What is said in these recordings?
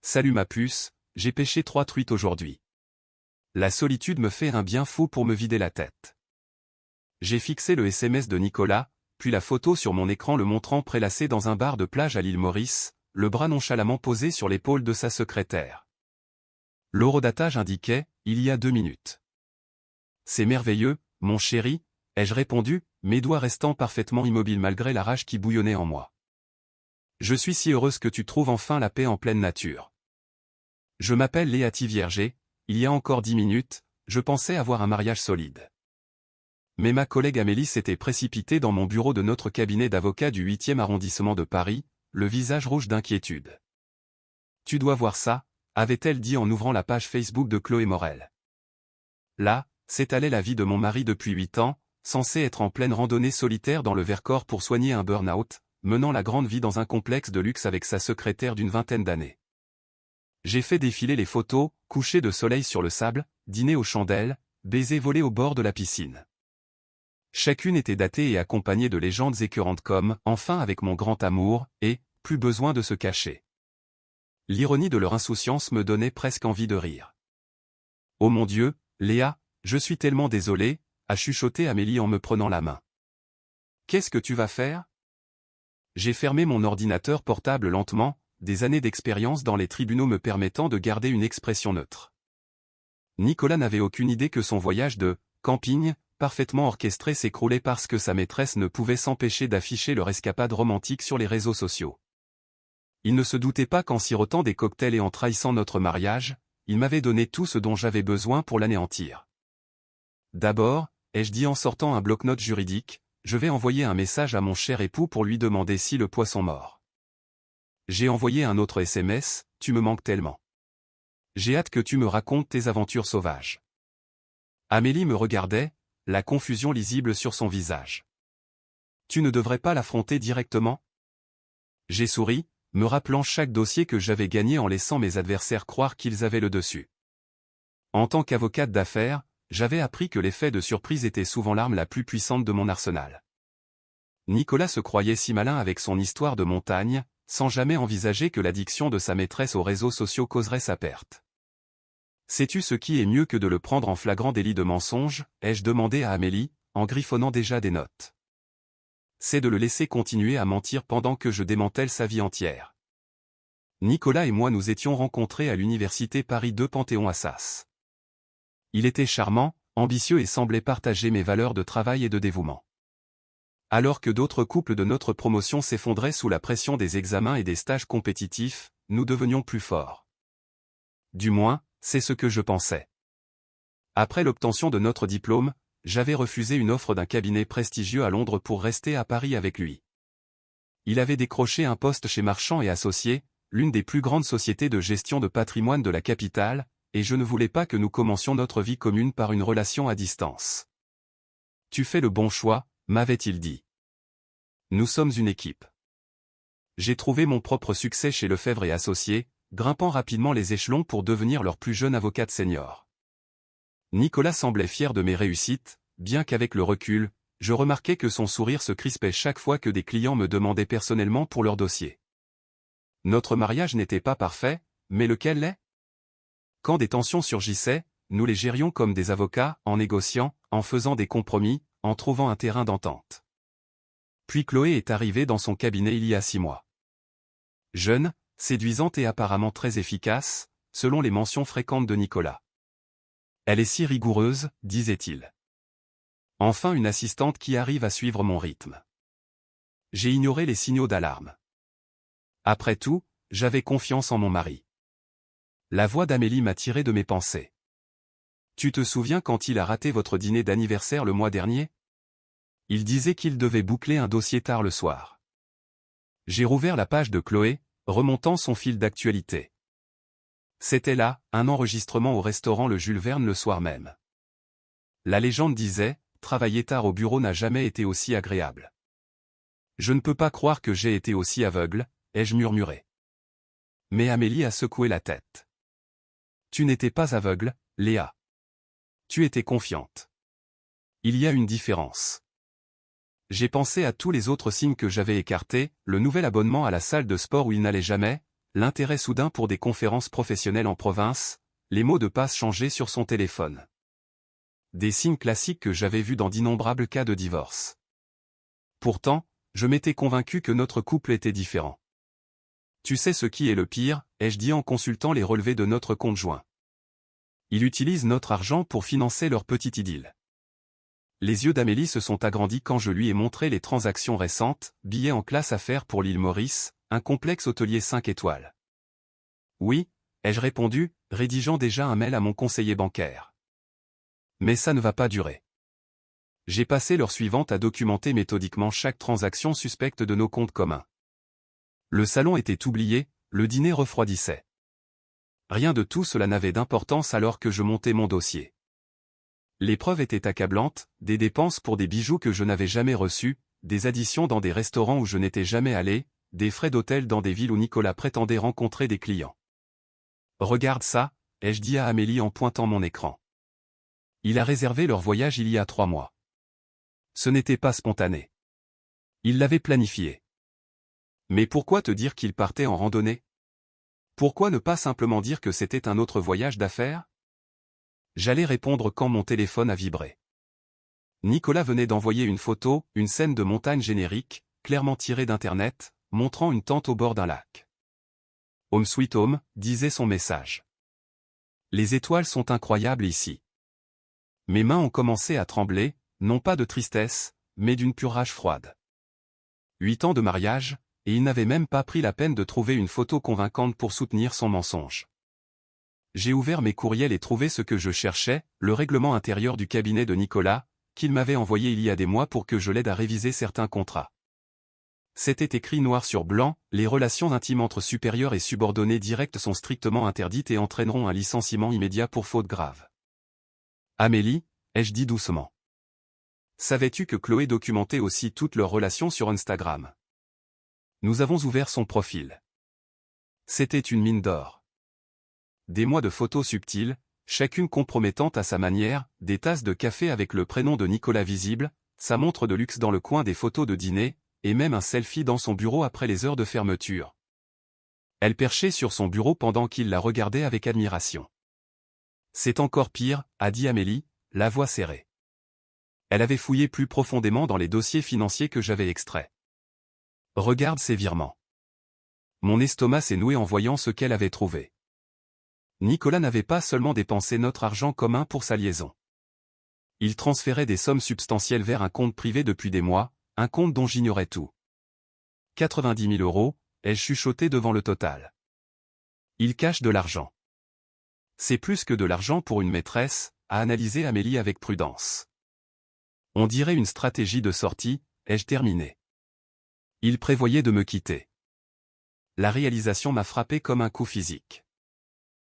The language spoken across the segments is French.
Salut ma puce, j'ai pêché 3 truites aujourd'hui. La solitude me fait un bien fou pour me vider la tête. J'ai fixé le SMS de Nicolas, puis la photo sur mon écran le montrant prélassé dans un bar de plage à l'île Maurice, le bras nonchalamment posé sur l'épaule de sa secrétaire. L'horodatage indiquait, il y a 2 minutes. C'est merveilleux, mon chéri, ai-je répondu, mes doigts restant parfaitement immobiles malgré la rage qui bouillonnait en moi. Je suis si heureuse que tu trouves enfin la paix en pleine nature. Je m'appelle Léa Vierger, il y a encore 10 minutes, je pensais avoir un mariage solide. Mais ma collègue Amélie s'était précipitée dans mon bureau de notre cabinet d'avocats du 8e arrondissement de Paris, le visage rouge d'inquiétude. Tu dois voir ça, avait-elle dit en ouvrant la page Facebook de Chloé Morel. Là, s'étalait la vie de mon mari depuis 8 ans, censé être en pleine randonnée solitaire dans le Vercors pour soigner un burn-out, menant la grande vie dans un complexe de luxe avec sa secrétaire d'une vingtaine d'années. J'ai fait défiler les photos, coucher de soleil sur le sable, dîner aux chandelles, baisers volés au bord de la piscine. Chacune était datée et accompagnée de légendes écœurantes comme « Enfin avec mon grand amour » et « Plus besoin de se cacher ». L'ironie de leur insouciance me donnait presque envie de rire. « Oh mon Dieu, Léa, je suis tellement désolé » a chuchoté Amélie en me prenant la main. « Qu'est-ce que tu vas faire ?» J'ai fermé mon ordinateur portable lentement, des années d'expérience dans les tribunaux me permettant de garder une expression neutre. Nicolas n'avait aucune idée que son voyage de camping, parfaitement orchestré, s'écroulait parce que sa maîtresse ne pouvait s'empêcher d'afficher leur escapade romantique sur les réseaux sociaux. Il ne se doutait pas qu'en sirotant des cocktails et en trahissant notre mariage, il m'avait donné tout ce dont j'avais besoin pour l'anéantir. D'abord, ai-je dit en sortant un bloc-notes juridique, je vais envoyer un message à mon cher époux pour lui demander si le poisson mord. J'ai envoyé un autre SMS, tu me manques tellement. J'ai hâte que tu me racontes tes aventures sauvages. Amélie me regardait, la confusion lisible sur son visage. Tu ne devrais pas l'affronter directement ? J'ai souri, me rappelant chaque dossier que j'avais gagné en laissant mes adversaires croire qu'ils avaient le dessus. En tant qu'avocate d'affaires, j'avais appris que l'effet de surprise était souvent l'arme la plus puissante de mon arsenal. Nicolas se croyait si malin avec son histoire de montagne, sans jamais envisager que l'addiction de sa maîtresse aux réseaux sociaux causerait sa perte. Sais-tu ce qui est mieux que de le prendre en flagrant délit de mensonge, ai-je demandé à Amélie, en griffonnant déjà des notes. C'est de le laisser continuer à mentir pendant que je démantèle sa vie entière. Nicolas et moi nous étions rencontrés à l'université Paris 2 Panthéon-Assas. Il était charmant, ambitieux et semblait partager mes valeurs de travail et de dévouement. Alors que d'autres couples de notre promotion s'effondraient sous la pression des examens et des stages compétitifs, nous devenions plus forts. Du moins, c'est ce que je pensais. Après l'obtention de notre diplôme, j'avais refusé une offre d'un cabinet prestigieux à Londres pour rester à Paris avec lui. Il avait décroché un poste chez Marchand & Associés, l'une des plus grandes sociétés de gestion de patrimoine de la capitale, et je ne voulais pas que nous commencions notre vie commune par une relation à distance. « Tu fais le bon choix », m'avait-il dit. Nous sommes une équipe. J'ai trouvé mon propre succès chez Lefebvre et Associés, grimpant rapidement les échelons pour devenir leur plus jeune avocate senior. Nicolas semblait fier de mes réussites, bien qu'avec le recul, je remarquais que son sourire se crispait chaque fois que des clients me demandaient personnellement pour leur dossier. Notre mariage n'était pas parfait, mais lequel l'est ? Quand des tensions surgissaient, nous les gérions comme des avocats, en négociant, en faisant des compromis, en trouvant un terrain d'entente. Puis Chloé est arrivée dans son cabinet il y a 6 mois. Jeune, séduisante et apparemment très efficace, selon les mentions fréquentes de Nicolas. Elle est si rigoureuse, disait-il. Enfin une assistante qui arrive à suivre mon rythme. J'ai ignoré les signaux d'alarme. Après tout, j'avais confiance en mon mari. La voix d'Amélie m'a tiré de mes pensées. Tu te souviens quand il a raté votre dîner d'anniversaire le mois dernier ? Il disait qu'il devait boucler un dossier tard le soir. J'ai rouvert la page de Chloé, remontant son fil d'actualité. C'était là, un enregistrement au restaurant Le Jules Verne le soir même. La légende disait, travailler tard au bureau n'a jamais été aussi agréable. Je ne peux pas croire que j'ai été aussi aveugle, ai-je murmuré. Mais Amélie a secoué la tête. Tu n'étais pas aveugle, Léa. Tu étais confiante. Il y a une différence. J'ai pensé à tous les autres signes que j'avais écartés, le nouvel abonnement à la salle de sport où il n'allait jamais, l'intérêt soudain pour des conférences professionnelles en province, les mots de passe changés sur son téléphone. Des signes classiques que j'avais vus dans d'innombrables cas de divorce. Pourtant, je m'étais convaincu que notre couple était différent. Tu sais ce qui est le pire, ai-je dit en consultant les relevés de notre compte joint. Ils utilisent notre argent pour financer leur petite idylle. Les yeux d'Amélie se sont agrandis quand je lui ai montré les transactions récentes, billets en classe affaires pour l'île Maurice, un complexe hôtelier 5 étoiles. Oui, ai-je répondu, rédigeant déjà un mail à mon conseiller bancaire. Mais ça ne va pas durer. J'ai passé l'heure suivante à documenter méthodiquement chaque transaction suspecte de nos comptes communs. Le salon était oublié, le dîner refroidissait. Rien de tout cela n'avait d'importance alors que je montais mon dossier. Les preuves étaient accablantes, des dépenses pour des bijoux que je n'avais jamais reçus, des additions dans des restaurants où je n'étais jamais allé, des frais d'hôtel dans des villes où Nicolas prétendait rencontrer des clients. Regarde ça, ai-je dit à Amélie en pointant mon écran. Il a réservé leur voyage il y a 3 mois. Ce n'était pas spontané. Il l'avait planifié. Mais pourquoi te dire qu'il partait en randonnée? Pourquoi ne pas simplement dire que c'était un autre voyage d'affaires? J'allais répondre quand mon téléphone a vibré. Nicolas venait d'envoyer une photo, une scène de montagne générique, clairement tirée d'internet, montrant une tente au bord d'un lac. Home sweet home, disait son message. Les étoiles sont incroyables ici. Mes mains ont commencé à trembler, non pas de tristesse, mais d'une pure rage froide. 8 ans de mariage, et il n'avait même pas pris la peine de trouver une photo convaincante pour soutenir son mensonge. J'ai ouvert mes courriels et trouvé ce que je cherchais, le règlement intérieur du cabinet de Nicolas, qu'il m'avait envoyé il y a des mois pour que je l'aide à réviser certains contrats. C'était écrit noir sur blanc, les relations intimes entre supérieurs et subordonnés directs sont strictement interdites et entraîneront un licenciement immédiat pour faute grave. Amélie, ai-je dit doucement. Savais-tu que Chloé documentait aussi toutes leurs relations sur Instagram? Nous avons ouvert son profil. C'était une mine d'or. Des mois de photos subtiles, chacune compromettante à sa manière, des tasses de café avec le prénom de Nicolas visible, sa montre de luxe dans le coin des photos de dîner, et même un selfie dans son bureau après les heures de fermeture. Elle perchait sur son bureau pendant qu'il la regardait avec admiration. C'est encore pire, a dit Amélie, la voix serrée. Elle avait fouillé plus profondément dans les dossiers financiers que j'avais extraits. Regarde ces virements. Mon estomac s'est noué en voyant ce qu'elle avait trouvé. Nicolas n'avait pas seulement dépensé notre argent commun pour sa liaison. Il transférait des sommes substantielles vers un compte privé depuis des mois, un compte dont j'ignorais tout. 90 000 €, ai-je chuchoté devant le total. Il cache de l'argent. C'est plus que de l'argent pour une maîtresse, a analysé Amélie avec prudence. On dirait une stratégie de sortie, ai-je terminé. Il prévoyait de me quitter. La réalisation m'a frappé comme un coup physique.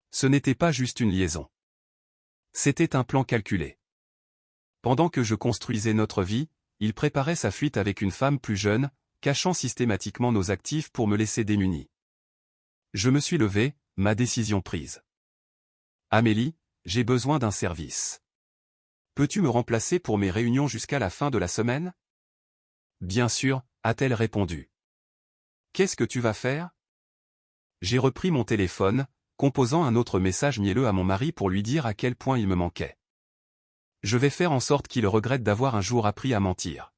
Ce n'était pas juste une liaison. C'était un plan calculé. Pendant que je construisais notre vie, il préparait sa fuite avec une femme plus jeune, cachant systématiquement nos actifs pour me laisser démuni. Je me suis levé, ma décision prise. Amélie, j'ai besoin d'un service. Peux-tu me remplacer pour mes réunions jusqu'à la fin de la semaine? Bien sûr, a-t-elle répondu. Qu'est-ce que tu vas faire? J'ai repris mon téléphone, composant un autre message mielleux à mon mari pour lui dire à quel point il me manquait. Je vais faire en sorte qu'il regrette d'avoir un jour appris à mentir.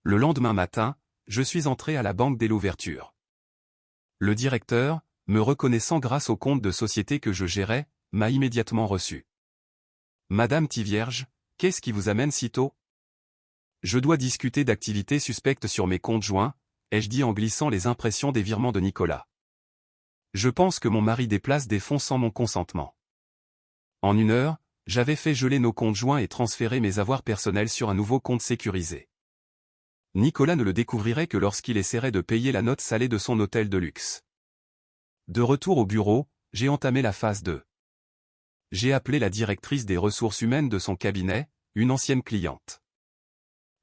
Le lendemain matin, je suis entré à la banque dès l'ouverture. Le directeur, me reconnaissant grâce au compte de société que je gérais, m'a immédiatement reçu. Madame Tivierge, qu'est-ce qui vous amène si tôt? Je dois discuter d'activités suspectes sur mes comptes joints, ai-je dit en glissant les impressions des virements de Nicolas. Je pense que mon mari déplace des fonds sans mon consentement. En 1 heure, j'avais fait geler nos comptes joints et transférer mes avoirs personnels sur un nouveau compte sécurisé. Nicolas ne le découvrirait que lorsqu'il essaierait de payer la note salée de son hôtel de luxe. De retour au bureau, j'ai entamé la phase 2. J'ai appelé la directrice des ressources humaines de son cabinet, une ancienne cliente.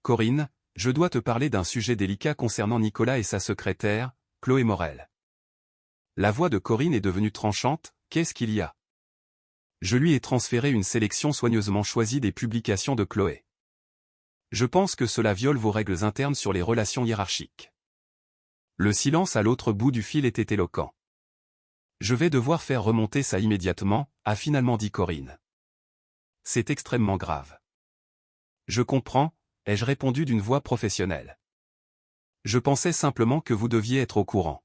Corinne, je dois te parler d'un sujet délicat concernant Nicolas et sa secrétaire, Chloé Morel. La voix de Corinne est devenue tranchante, qu'est-ce qu'il y a? Je lui ai transféré une sélection soigneusement choisie des publications de Chloé. Je pense que cela viole vos règles internes sur les relations hiérarchiques. Le silence à l'autre bout du fil était éloquent. Je vais devoir faire remonter ça immédiatement, a finalement dit Corinne. C'est extrêmement grave. Je comprends, ai-je répondu d'une voix professionnelle. Je pensais simplement que vous deviez être au courant.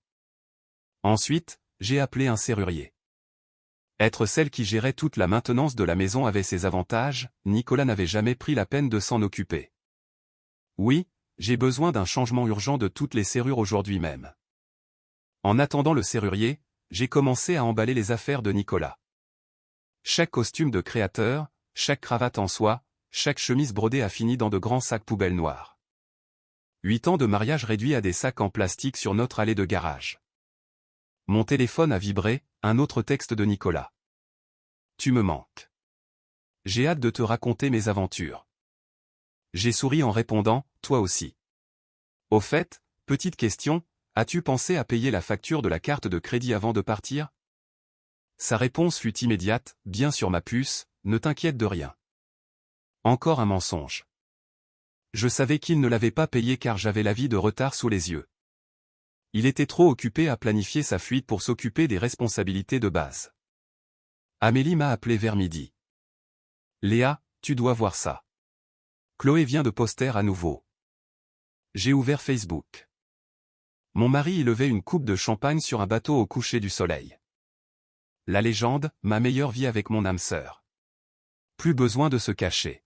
Ensuite, j'ai appelé un serrurier. Être celle qui gérait toute la maintenance de la maison avait ses avantages, Nicolas n'avait jamais pris la peine de s'en occuper. Oui, j'ai besoin d'un changement urgent de toutes les serrures aujourd'hui même. En attendant le serrurier, j'ai commencé à emballer les affaires de Nicolas. Chaque costume de créateur, chaque cravate en soie, chaque chemise brodée a fini dans de grands sacs poubelles noirs. 8 ans de mariage réduits à des sacs en plastique sur notre allée de garage. Mon téléphone a vibré, un autre texte de Nicolas. Tu me manques. J'ai hâte de te raconter mes aventures. J'ai souri en répondant, toi aussi. Au fait, petite question, as-tu pensé à payer la facture de la carte de crédit avant de partir? Sa réponse fut immédiate, bien sur ma puce, ne t'inquiète de rien. Encore un mensonge. Je savais qu'il ne l'avait pas payé car j'avais l'avis de retard sous les yeux. Il était trop occupé à planifier sa fuite pour s'occuper des responsabilités de base. Amélie m'a appelé vers midi. Léa, tu dois voir ça. Chloé vient de poster à nouveau. J'ai ouvert Facebook. Mon mari y levait une coupe de champagne sur un bateau au coucher du soleil. La légende, ma meilleure vie avec mon âme sœur. Plus besoin de se cacher.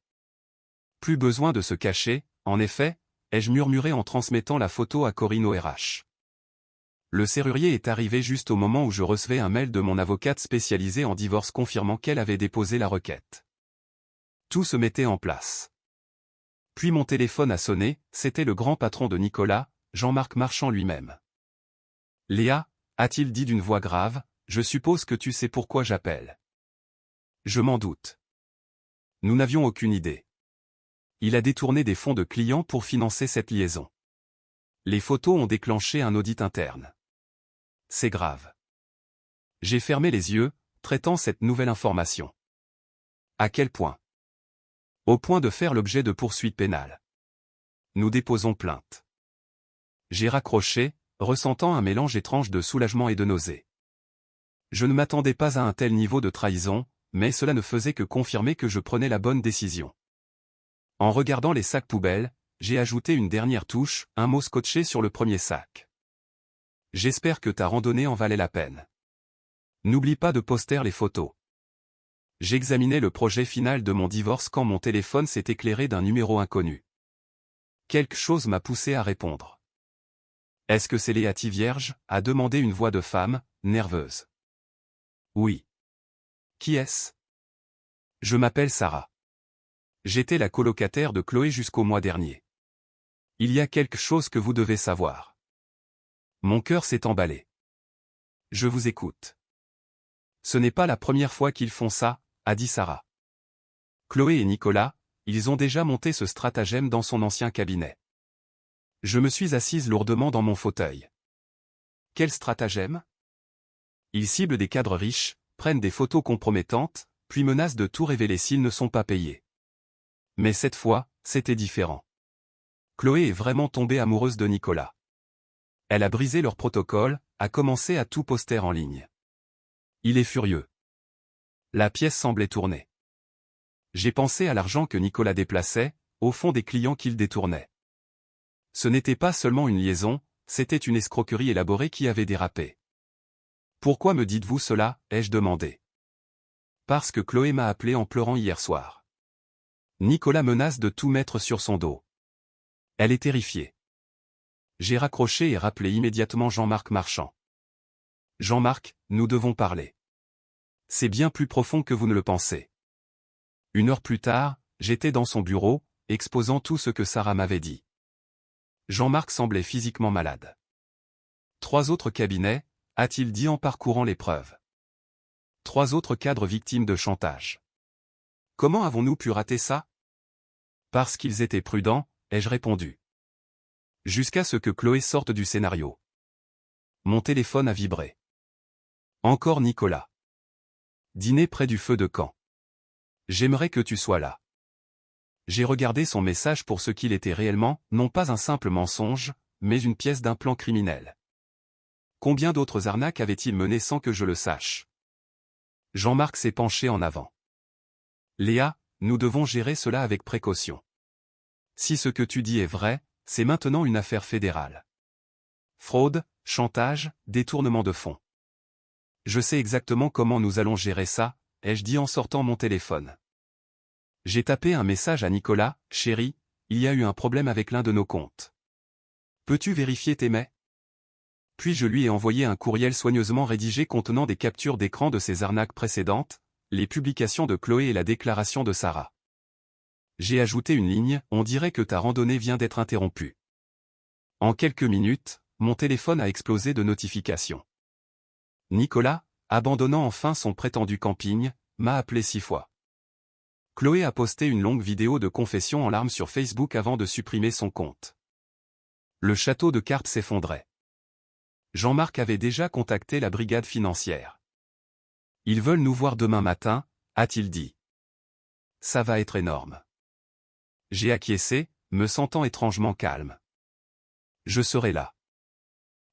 Plus besoin de se cacher, en effet, ai-je murmuré en transmettant la photo à Corinne au RH. Le serrurier est arrivé juste au moment où je recevais un mail de mon avocate spécialisée en divorce confirmant qu'elle avait déposé la requête. Tout se mettait en place. Puis mon téléphone a sonné, c'était le grand patron de Nicolas, Jean-Marc Marchand lui-même. Léa, a-t-il dit d'une voix grave, je suppose que tu sais pourquoi j'appelle. Je m'en doute. Nous n'avions aucune idée. Il a détourné des fonds de clients pour financer cette liaison. Les photos ont déclenché un audit interne. C'est grave. J'ai fermé les yeux, traitant cette nouvelle information. À quel point? Au point de faire l'objet de poursuites pénales. Nous déposons plainte. J'ai raccroché, ressentant un mélange étrange de soulagement et de nausée. Je ne m'attendais pas à un tel niveau de trahison, mais cela ne faisait que confirmer que je prenais la bonne décision. En regardant les sacs poubelles, j'ai ajouté une dernière touche, un mot scotché sur le premier sac. J'espère que ta randonnée en valait la peine. N'oublie pas de poster les photos. J'examinais le projet final de mon divorce quand mon téléphone s'est éclairé d'un numéro inconnu. Quelque chose m'a poussé à répondre. Est-ce que c'est Léa Vierge? A demandé une voix de femme, nerveuse. Oui. Qui est-ce? Je m'appelle Sarah. J'étais la colocataire de Chloé jusqu'au mois dernier. Il y a quelque chose que vous devez savoir. Mon cœur s'est emballé. Je vous écoute. Ce n'est pas la première fois qu'ils font ça, a dit Sarah. Chloé et Nicolas, ils ont déjà monté ce stratagème dans son ancien cabinet. Je me suis assise lourdement dans mon fauteuil. Quel stratagème? Ils ciblent des cadres riches, prennent des photos compromettantes, puis menacent de tout révéler s'ils ne sont pas payés. Mais cette fois, c'était différent. Chloé est vraiment tombée amoureuse de Nicolas. Elle a brisé leur protocole, a commencé à tout poster en ligne. Il est furieux. La pièce semblait tourner. J'ai pensé à l'argent que Nicolas déplaçait, au fond des clients qu'il détournait. Ce n'était pas seulement une liaison, c'était une escroquerie élaborée qui avait dérapé. Pourquoi me dites-vous cela, ai-je demandé. Parce que Chloé m'a appelé en pleurant hier soir. Nicolas menace de tout mettre sur son dos. Elle est terrifiée. J'ai raccroché et rappelé immédiatement Jean-Marc Marchand. Jean-Marc, nous devons parler. C'est bien plus profond que vous ne le pensez. 1 heure plus tard, j'étais dans son bureau, exposant tout ce que Sarah m'avait dit. Jean-Marc semblait physiquement malade. 3 autres cabinets, a-t-il dit en parcourant les preuves. 3 autres cadres victimes de chantage. Comment avons-nous pu rater ça? Parce qu'ils étaient prudents, ai-je répondu. Jusqu'à ce que Chloé sorte du scénario. Mon téléphone a vibré. Encore Nicolas. Dîner près du feu de camp. J'aimerais que tu sois là. J'ai regardé son message pour ce qu'il était réellement, non pas un simple mensonge, mais une pièce d'un plan criminel. Combien d'autres arnaques avait-il menées sans que je le sache? Jean-Marc s'est penché en avant. Léa, nous devons gérer cela avec précaution. Si ce que tu dis est vrai, c'est maintenant une affaire fédérale. Fraude, chantage, détournement de fonds. Je sais exactement comment nous allons gérer ça, ai-je dit en sortant mon téléphone. J'ai tapé un message à Nicolas, chérie, il y a eu un problème avec l'un de nos comptes. Peux-tu vérifier tes mails? Puis je lui ai envoyé un courriel soigneusement rédigé contenant des captures d'écran de ses arnaques précédentes, les publications de Chloé et la déclaration de Sarah. J'ai ajouté une ligne, on dirait que ta randonnée vient d'être interrompue. En quelques minutes, mon téléphone a explosé de notifications. Nicolas, abandonnant enfin son prétendu camping, m'a appelé 6 fois. Chloé a posté une longue vidéo de confession en larmes sur Facebook avant de supprimer son compte. Le château de cartes s'effondrait. Jean-Marc avait déjà contacté la brigade financière. Ils veulent nous voir demain matin, a-t-il dit. Ça va être énorme. J'ai acquiescé, me sentant étrangement calme. Je serai là.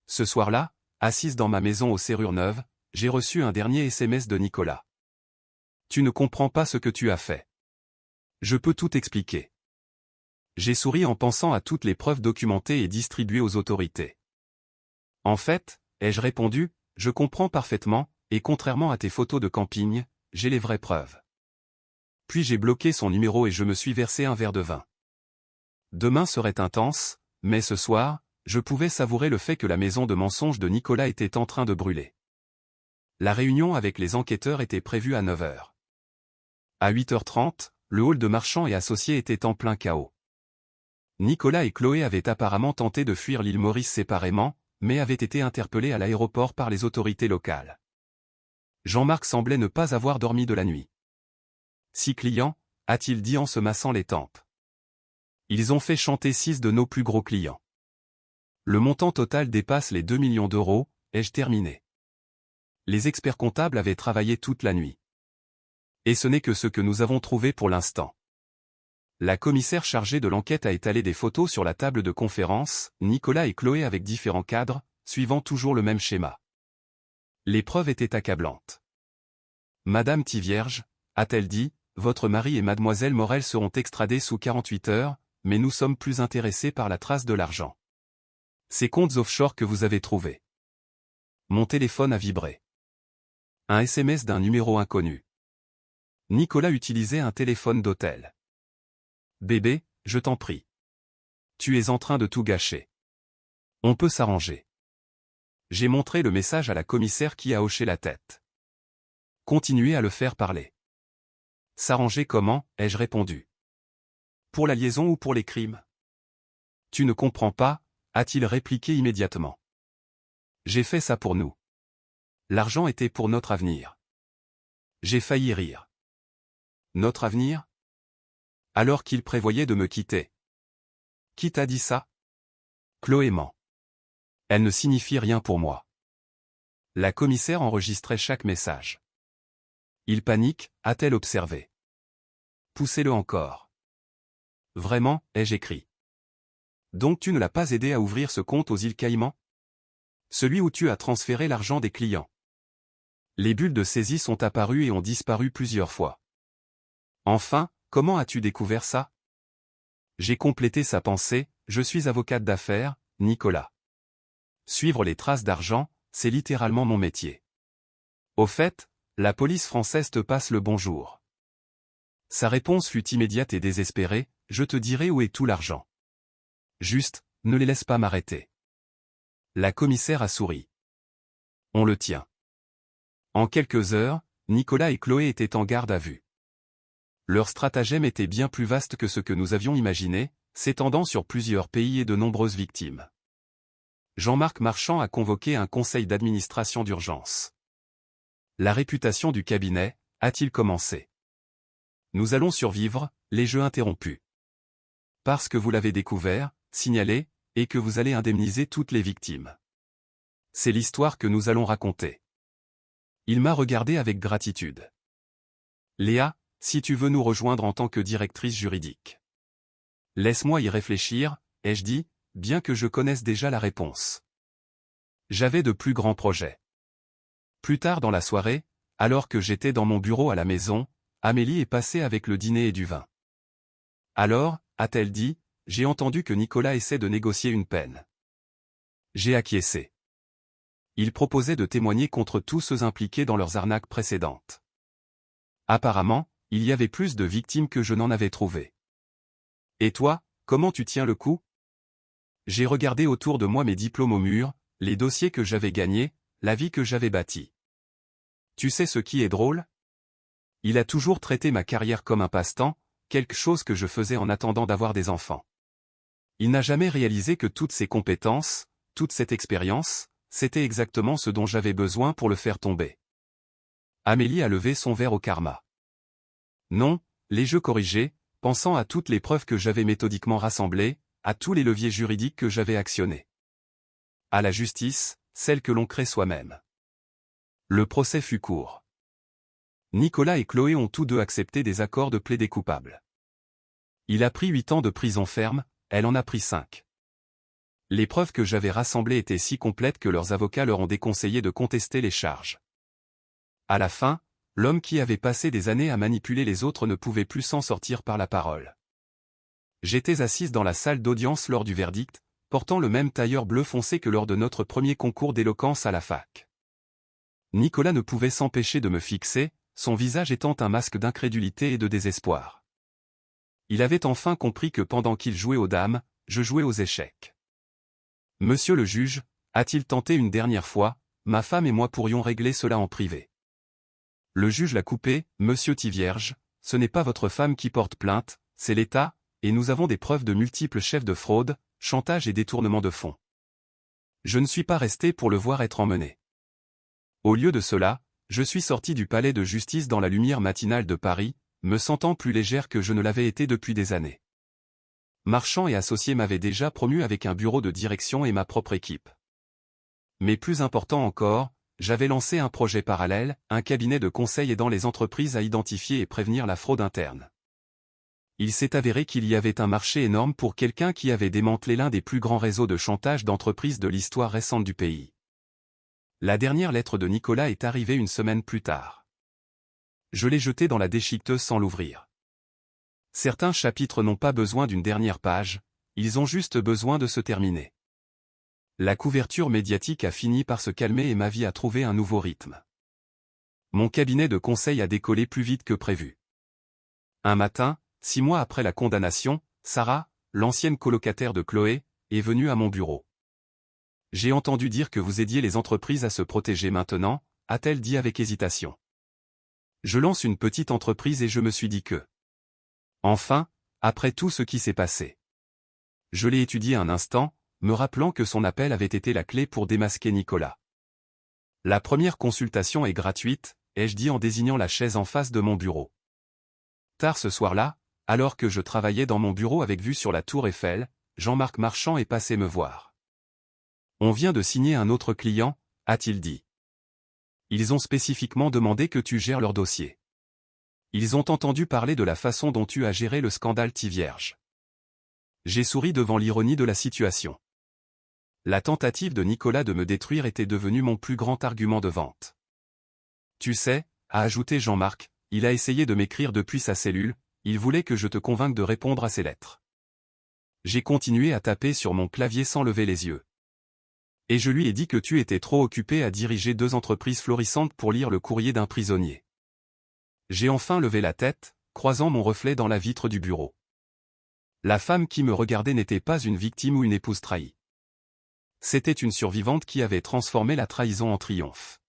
Ce soir-là, assise dans ma maison aux serrures neuves, j'ai reçu un dernier SMS de Nicolas. Tu ne comprends pas ce que tu as fait. Je peux tout expliquer. J'ai souri en pensant à toutes les preuves documentées et distribuées aux autorités. En fait, ai-je répondu, je comprends parfaitement, et contrairement à tes photos de camping, j'ai les vraies preuves. Puis j'ai bloqué son numéro et je me suis versé un verre de vin. Demain serait intense, mais ce soir, je pouvais savourer le fait que la maison de mensonges de Nicolas était en train de brûler. La réunion avec les enquêteurs était prévue à 9h. À 8h30, le hall de Marchand et Associés était en plein chaos. Nicolas et Chloé avaient apparemment tenté de fuir l'île Maurice séparément, mais avaient été interpellés à l'aéroport par les autorités locales. Jean-Marc semblait ne pas avoir dormi de la nuit. 6 clients, a-t-il dit en se massant les tempes. Ils ont fait chanter 6 de nos plus gros clients. Le montant total dépasse les 2 millions d'euros, ai-je terminé. Les experts comptables avaient travaillé toute la nuit. Et ce n'est que ce que nous avons trouvé pour l'instant. La commissaire chargée de l'enquête a étalé des photos sur la table de conférence, Nicolas et Chloé avec différents cadres, suivant toujours le même schéma. Les preuves étaient accablantes. Madame Tivierge, a-t-elle dit, votre mari et mademoiselle Morel seront extradés sous 48 heures, mais nous sommes plus intéressés par la trace de l'argent. Ces comptes offshore que vous avez trouvés. Mon téléphone a vibré. Un SMS d'un numéro inconnu. Nicolas utilisait un téléphone d'hôtel. Bébé, je t'en prie. Tu es en train de tout gâcher. On peut s'arranger. J'ai montré le message à la commissaire qui a hoché la tête. Continuez à le faire parler. S'arranger comment, ai-je répondu. Pour la liaison ou pour les crimes? Tu ne comprends pas, a-t-il répliqué immédiatement. J'ai fait ça pour nous. L'argent était pour notre avenir. J'ai failli rire. Notre avenir? Alors qu'il prévoyait de me quitter. Qui t'a dit ça? Chloé ment. Elle ne signifie rien pour moi. La commissaire enregistrait chaque message. Il panique, a-t-elle observé. Poussez-le encore. Vraiment, ai-je écrit. Donc tu ne l'as pas aidé à ouvrir ce compte aux îles Caïmans? Celui où tu as transféré l'argent des clients. Les bulles de saisie sont apparues et ont disparu plusieurs fois. Enfin, comment as-tu découvert ça? J'ai complété sa pensée, je suis avocate d'affaires, Nicolas. Suivre les traces d'argent, c'est littéralement mon métier. Au fait, la police française te passe le bonjour. Sa réponse fut immédiate et désespérée, je te dirai où est tout l'argent. Juste, ne les laisse pas m'arrêter. La commissaire a souri. On le tient. En quelques heures, Nicolas et Chloé étaient en garde à vue. Leur stratagème était bien plus vaste que ce que nous avions imaginé, s'étendant sur plusieurs pays et de nombreuses victimes. Jean-Marc Marchand a convoqué un conseil d'administration d'urgence. La réputation du cabinet, a-t-il commencé. Nous allons survivre, les jeux interrompus. Parce que vous l'avez découvert, signalé, et que vous allez indemniser toutes les victimes. C'est l'histoire que nous allons raconter. Il m'a regardé avec gratitude. Léa, si tu veux nous rejoindre en tant que directrice juridique. Laisse-moi y réfléchir, ai-je dit, bien que je connaisse déjà la réponse. J'avais de plus grands projets. Plus tard dans la soirée, alors que j'étais dans mon bureau à la maison, Amélie est passée avec le dîner et du vin. Alors, a-t-elle dit, j'ai entendu que Nicolas essaie de négocier une peine. J'ai acquiescé. Il proposait de témoigner contre tous ceux impliqués dans leurs arnaques précédentes. Apparemment, il y avait plus de victimes que je n'en avais trouvé. Et toi, comment tu tiens le coup? J'ai regardé autour de moi mes diplômes au mur, les dossiers que j'avais gagnés, la vie que j'avais bâtie. Tu sais ce qui est drôle? Il a toujours traité ma carrière comme un passe-temps, quelque chose que je faisais en attendant d'avoir des enfants. Il n'a jamais réalisé que toutes ces compétences, toute cette expérience, c'était exactement ce dont j'avais besoin pour le faire tomber. Amélie a levé son verre au karma. Non, les jeux corrigés, pensant à toutes les preuves que j'avais méthodiquement rassemblées, à tous les leviers juridiques que j'avais actionnés. À la justice, celle que l'on crée soi-même. Le procès fut court. Nicolas et Chloé ont tous deux accepté des accords de plaidé coupable. Il a pris 8 ans de prison ferme, elle en a pris 5. Les preuves que j'avais rassemblées étaient si complètes que leurs avocats leur ont déconseillé de contester les charges. À la fin, l'homme qui avait passé des années à manipuler les autres ne pouvait plus s'en sortir par la parole. J'étais assise dans la salle d'audience lors du verdict, portant le même tailleur bleu foncé que lors de notre premier concours d'éloquence à la fac. Nicolas ne pouvait s'empêcher de me fixer, son visage étant un masque d'incrédulité et de désespoir. Il avait enfin compris que pendant qu'il jouait aux dames, je jouais aux échecs. Monsieur le juge, a-t-il tenté une dernière fois, ma femme et moi pourrions régler cela en privé. Le juge l'a coupé, Monsieur Tivierge, ce n'est pas votre femme qui porte plainte, c'est l'État, et nous avons des preuves de multiples chefs de fraude, chantage et détournement de fonds. Je ne suis pas resté pour le voir être emmené. Au lieu de cela, je suis sorti du palais de justice dans la lumière matinale de Paris, me sentant plus légère que je ne l'avais été depuis des années. Marchand et Associés m'avaient déjà promu avec un bureau de direction et ma propre équipe. Mais plus important encore, j'avais lancé un projet parallèle, un cabinet de conseil aidant les entreprises à identifier et prévenir la fraude interne. Il s'est avéré qu'il y avait un marché énorme pour quelqu'un qui avait démantelé l'un des plus grands réseaux de chantage d'entreprises de l'histoire récente du pays. La dernière lettre de Nicolas est arrivée une semaine plus tard. Je l'ai jetée dans la déchiqueteuse sans l'ouvrir. Certains chapitres n'ont pas besoin d'une dernière page, ils ont juste besoin de se terminer. La couverture médiatique a fini par se calmer et ma vie a trouvé un nouveau rythme. Mon cabinet de conseil a décollé plus vite que prévu. Un matin, 6 mois après la condamnation, Sarah, l'ancienne colocataire de Chloé, est venue à mon bureau. J'ai entendu dire que vous aidiez les entreprises à se protéger maintenant, a-t-elle dit avec hésitation. Je lance une petite entreprise et je me suis dit que... Enfin, après tout ce qui s'est passé. Je l'ai étudié un instant, me rappelant que son appel avait été la clé pour démasquer Nicolas. La première consultation est gratuite, ai-je dit en désignant la chaise en face de mon bureau. Tard ce soir-là, alors que je travaillais dans mon bureau avec vue sur la tour Eiffel, Jean-Marc Marchand est passé me voir. On vient de signer un autre client, a-t-il dit. Ils ont spécifiquement demandé que tu gères leur dossier. Ils ont entendu parler de la façon dont tu as géré le scandale Tivierge. J'ai souri devant l'ironie de la situation. La tentative de Nicolas de me détruire était devenue mon plus grand argument de vente. Tu sais, a ajouté Jean-Marc, il a essayé de m'écrire depuis sa cellule, il voulait que je te convainque de répondre à ses lettres. J'ai continué à taper sur mon clavier sans lever les yeux. Et je lui ai dit que tu étais trop occupé à diriger 2 entreprises florissantes pour lire le courrier d'un prisonnier. J'ai enfin levé la tête, croisant mon reflet dans la vitre du bureau. La femme qui me regardait n'était pas une victime ou une épouse trahie. C'était une survivante qui avait transformé la trahison en triomphe.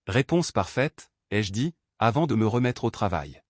Réponse parfaite, ai-je dit, avant de me remettre au travail.